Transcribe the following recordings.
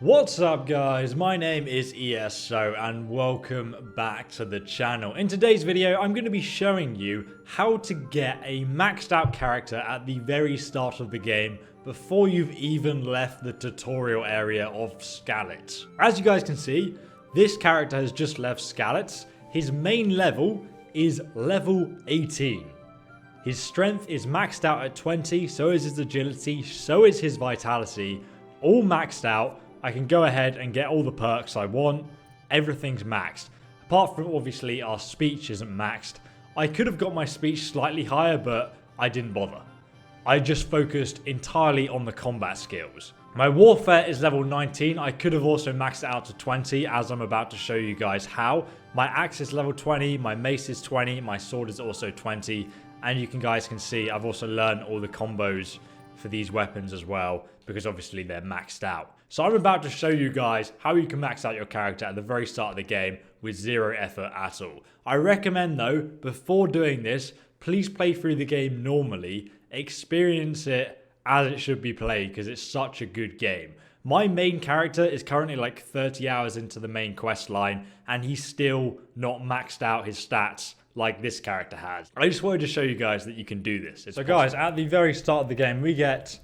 What's up guys, my name is ESO and welcome back to the channel. In today's video I'm going to be showing you how to get a maxed out character at the very start of the game before you've even left the tutorial area of Skalitz. As you guys can see, this character has just left Skalitz. His main level is level 18. His strength is maxed out at 20, so is his agility, so is his vitality, all maxed out. I can go ahead and get all the perks I want. Everything's maxed. Apart from obviously our speech isn't maxed. I could have got my speech slightly higher, but I didn't bother. I just focused entirely on the combat skills. My warfare is level 19. I could have also maxed it out to 20 as I'm about to show you guys how. My axe is level 20, my mace is 20, my sword is also 20. And you guys can see I've also learned all the combos for these weapons as well, because obviously they're maxed out. So I'm about to show you guys how you can max out your character at the very start of the game with zero effort at all. I recommend though, before doing this, please play through the game normally, experience it as it should be played because it's such a good game. My main character is currently like 30 hours into the main quest line and he's still not maxed out his stats like this character has. I just wanted to show you guys that you can do this. So guys, at the very start of the game, we get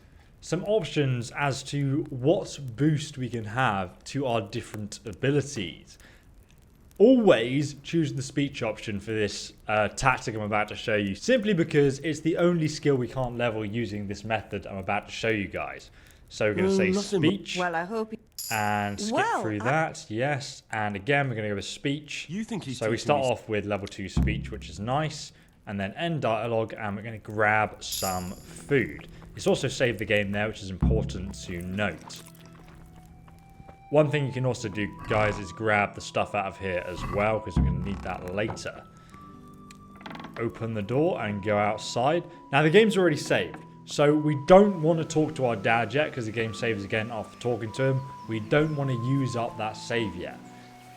some options as to what boost we can have to our different abilities. Always choose the speech option for this tactic I'm about to show you, simply because it's the only skill we can't level using this method I'm about to show you guys. So we're going to say speech. Well, I hope. And skip through that, yes. And again, we're going to go with speech. You think he's so we start off with level 2 speech, which is nice. And then end dialogue, and we're going to grab some food. It's also saved the game there, which is important to note. One thing you can also do, guys, is grab the stuff out of here as well, because we're going to need that later. Open the door and go outside. Now, the game's already saved. So we don't want to talk to our dad yet because the game saves again after talking to him. We don't want to use up that save yet.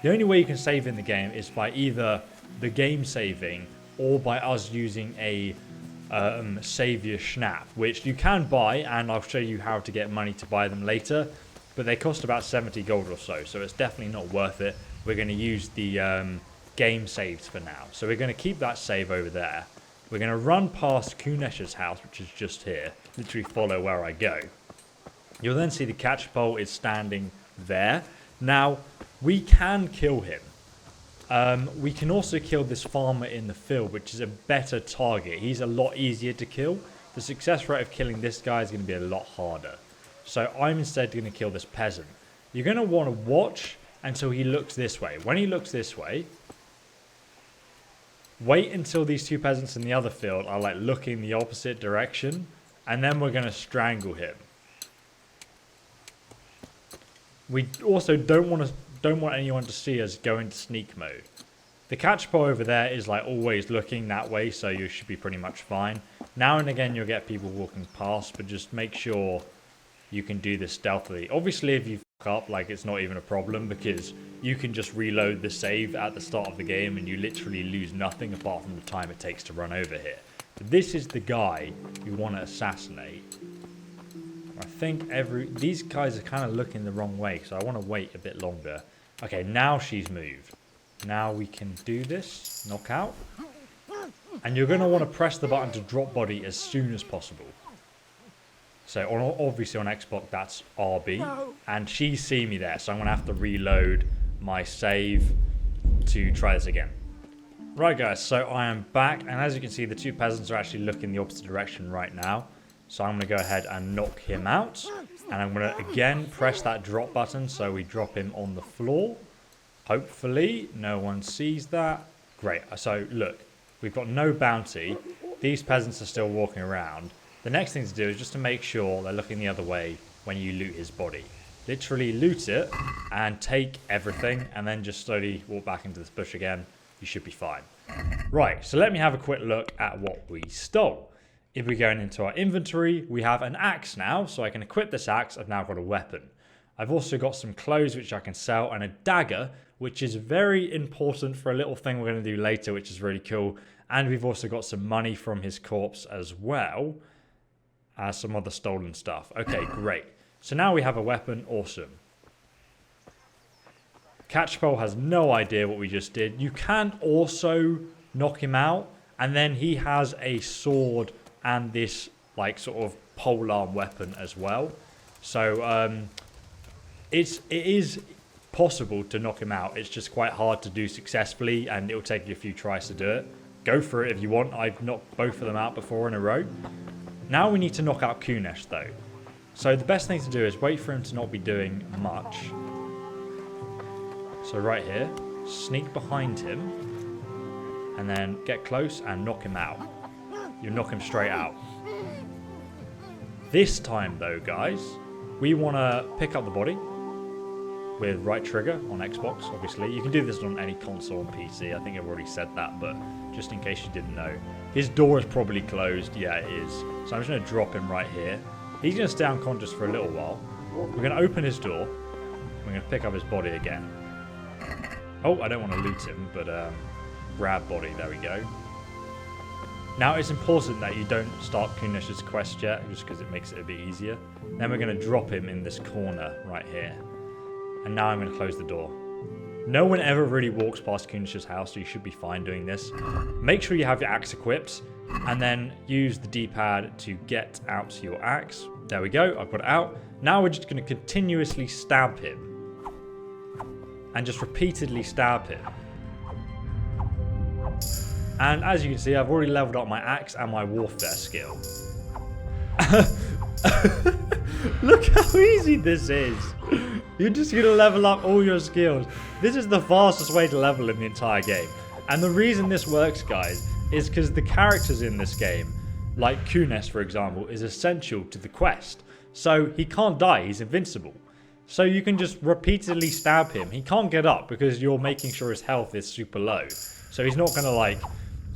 The only way you can save in the game is by either the game saving or by us using a savior schnapp, which you can buy, and I'll show you how to get money to buy them later. But they cost about 70 gold or so it's definitely not worth it. We're going to use the game saves for now. So we're going to keep that save over there. We're going to run past Kunis's house, which is just here. Literally follow where I go. You'll then see the catchpole is standing there. Now, we can kill him. We can also kill this farmer in the field, which is a better target. He's a lot easier to kill. The success rate of killing this guy is going to be a lot harder. So I'm instead going to kill this peasant. You're going to want to watch until he looks this way. When he looks this way, wait until these two peasants in the other field are like looking the opposite direction, and then we're going to strangle him. We also don't want anyone to see us go into sneak mode. The catchpole over there is like always looking that way, so you should be pretty much fine. Now and again you'll get people walking past, but just make sure you can do this stealthily. Obviously if you fuck up, like, it's not even a problem because you can just reload the save at the start of the game and you literally lose nothing apart from the time it takes to run over here. But this is the guy you want to assassinate. I think these guys are kind of looking the wrong way, so I want to wait a bit longer. Okay, now she's moved. Now we can do this. Knockout. And you're going to want to press the button to drop body as soon as possible. So obviously on Xbox that's RB. And she's seen me there, so I'm going to have to reload my save to try this again. Right guys, so I am back, and as you can see the two peasants are actually looking the opposite direction right now. So I'm going to go ahead and knock him out. And I'm going to again press that drop button so we drop him on the floor. Hopefully no one sees that. Great. So look, we've got no bounty. These peasants are still walking around. The next thing to do is just to make sure they're looking the other way when you loot his body. Literally loot it and take everything and then just slowly walk back into this bush again. You should be fine. Right, so let me have a quick look at what we stole. If we're going into our inventory, we have an axe now, so I can equip this axe. I've now got a weapon. I've also got some clothes which I can sell, and a dagger, which is very important for a little thing we're going to do later, which is really cool. And we've also got some money from his corpse as well. Some other stolen stuff. Okay, great. So now we have a weapon. Awesome. Catchpole has no idea what we just did. You can also knock him out, and then he has a sword and this like sort of polearm weapon as well. So it is possible to knock him out. It's just quite hard to do successfully, and it'll take you a few tries to do it. Go for it if you want. I've knocked both of them out before in a row. Now we need to knock out Kunis though. So the best thing to do is wait for him to not be doing much. So right here, sneak behind him, and then get close and knock him out. You knock him straight out. This time though, guys, we want to pick up the body with right trigger on Xbox, obviously. You can do this on any console and PC. I think I've already said that, but just in case you didn't know. His door is probably closed. Yeah, it is. So I'm just going to drop him right here. He's going to stay unconscious for a little while. We're going to open his door. We're going to pick up his body again. Oh, I don't want to loot him, but grab body. There we go. Now, it's important that you don't start Kunis' quest yet, just because it makes it a bit easier. Then we're going to drop him in this corner right here. And now I'm going to close the door. No one ever really walks past Kunis' house, so you should be fine doing this. Make sure you have your axe equipped, and then use the D-pad to get out your axe. There we go, I've got it out. Now we're just going to continuously stab him. And just repeatedly stab him. And as you can see, I've already leveled up my axe and my warfare skill. Look how easy this is. You're just going to level up all your skills. This is the fastest way to level in the entire game. And the reason this works, guys, is because the characters in this game, like Kunis, for example, is essential to the quest. So he can't die, he's invincible. So you can just repeatedly stab him. He can't get up because you're making sure his health is super low. So he's not going to, like,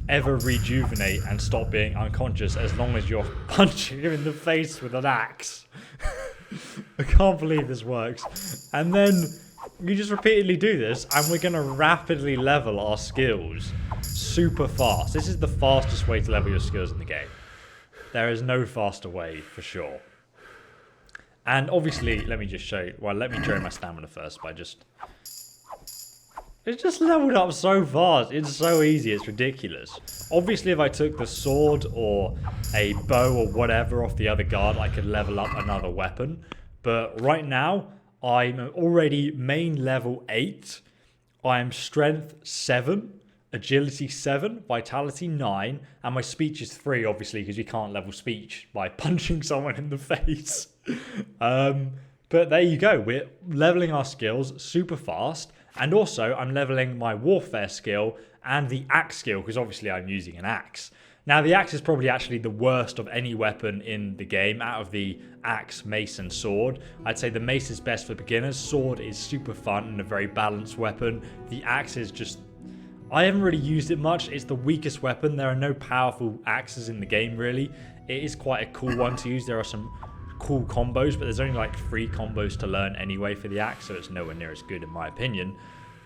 ever rejuvenate and stop being unconscious as long as you're punching him in the face with an axe. I can't believe this works. And then you just repeatedly do this, and we're going to rapidly level our skills super fast. This is the fastest way to level your skills in the game. There is no faster way, for sure. And obviously, let me just show you. Well, let me drain my stamina first by just... It's just leveled up so fast. It's so easy. It's ridiculous. Obviously, if I took the sword or a bow or whatever off the other guard, I could level up another weapon. But right now, I'm already main level 8. I'm strength 7, agility 7, vitality 9, and my speech is 3, obviously, because you can't level speech by punching someone in the face. But there you go. We're leveling our skills super fast. And also, I'm leveling my warfare skill and the axe skill, because obviously I'm using an axe. Now, the axe is probably actually the worst of any weapon in the game out of the axe, mace, and sword. I'd say the mace is best for beginners. Sword is super fun and a very balanced weapon. The axe is just... I haven't really used it much. It's the weakest weapon. There are no powerful axes in the game, really. It is quite a cool one to use. There are some cool combos, but there's only like 3 combos to learn anyway for the axe, so it's nowhere near as good in my opinion.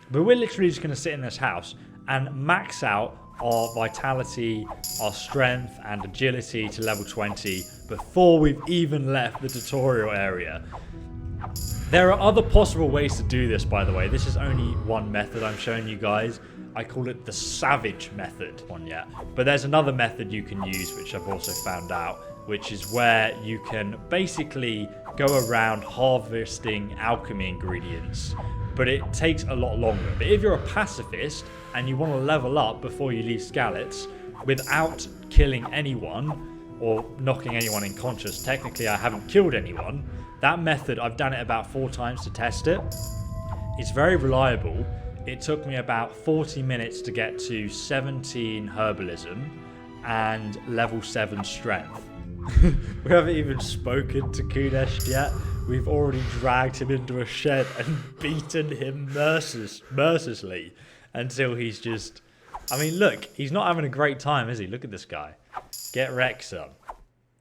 But we're literally just going to sit in this house and max out our vitality, our strength and agility to level 20 before we've even left the tutorial area. There are other possible ways to do this, by the way. This is only one method I'm showing you guys. I call it the savage method one yet. But there's another method you can use, which I've also found out, which is where you can basically go around harvesting alchemy ingredients, but it takes a lot longer. But if you're a pacifist and you want to level up before you leave Skalitz without killing anyone or knocking anyone unconscious, technically I haven't killed anyone, that method, I've done it about 4 times to test it. It's very reliable. It took me about 40 minutes to get to 17 herbalism and level 7 strength. We haven't even spoken to Kunis yet. We've already dragged him into a shed and beaten him mercilessly until he's just... I mean, look, he's not having a great time, is he? Look at this guy. Get wrecked, son.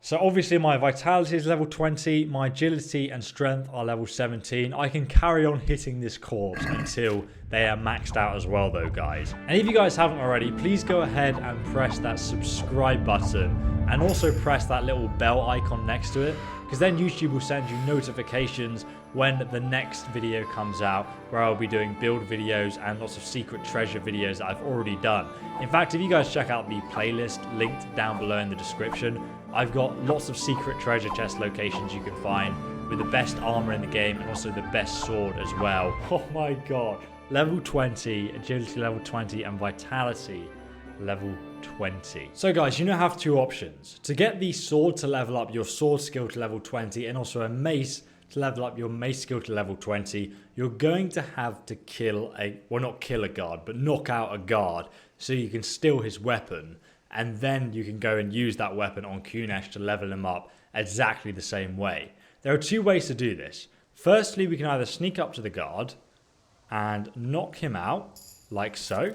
So obviously my vitality is level 20, my agility and strength are level 17. I can carry on hitting this corpse until they are maxed out as well though, guys. And if you guys haven't already, please go ahead and press that subscribe button and also press that little bell icon next to it, because then YouTube will send you notifications when the next video comes out, where I'll be doing build videos and lots of secret treasure videos that I've already done. In fact, if you guys check out the playlist linked down below in the description, I've got lots of secret treasure chest locations you can find with the best armor in the game and also the best sword as well. Oh my god. Level 20, agility level 20, and vitality level 20. So guys, you now have two options. To get the sword to level up your sword skill to level 20 and also a mace to level up your mace skill to level 20, you're going to have to kill not kill a guard, but knock out a guard so you can steal his weapon, and then you can go and use that weapon on Kunis to level him up exactly the same way. There are two ways to do this. Firstly, we can either sneak up to the guard and knock him out, like so.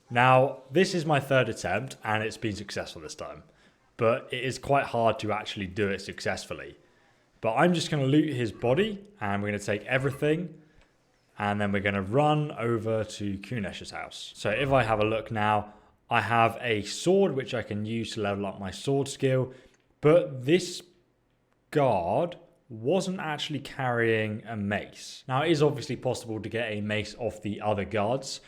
Now, this is my third attempt, and it's been successful this time. But it is quite hard to actually do it successfully. But I'm just going to loot his body, and we're going to take everything, and then we're going to run over to Kunis' house. So if I have a look now, I have a sword which I can use to level up my sword skill, but this guard wasn't actually carrying a mace. Now, it is obviously possible to get a mace off the other guards,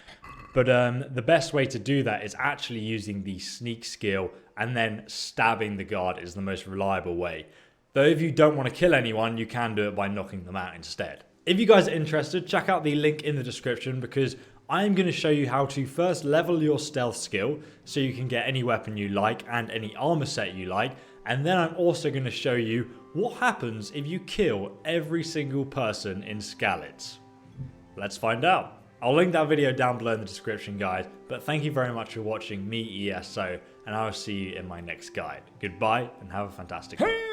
but the best way to do that is actually using the sneak skill, and then stabbing the guard is the most reliable way. Though if you don't want to kill anyone, you can do it by knocking them out instead. If you guys are interested, check out the link in the description, because I'm going to show you how to first level your stealth skill so you can get any weapon you like and any armor set you like. And then I'm also going to show you what happens if you kill every single person in Skalitz. Let's find out. I'll link that video down below in the description, guys. But thank you very much for watching me, ESO, and I will see you in my next guide. Goodbye and have a fantastic day.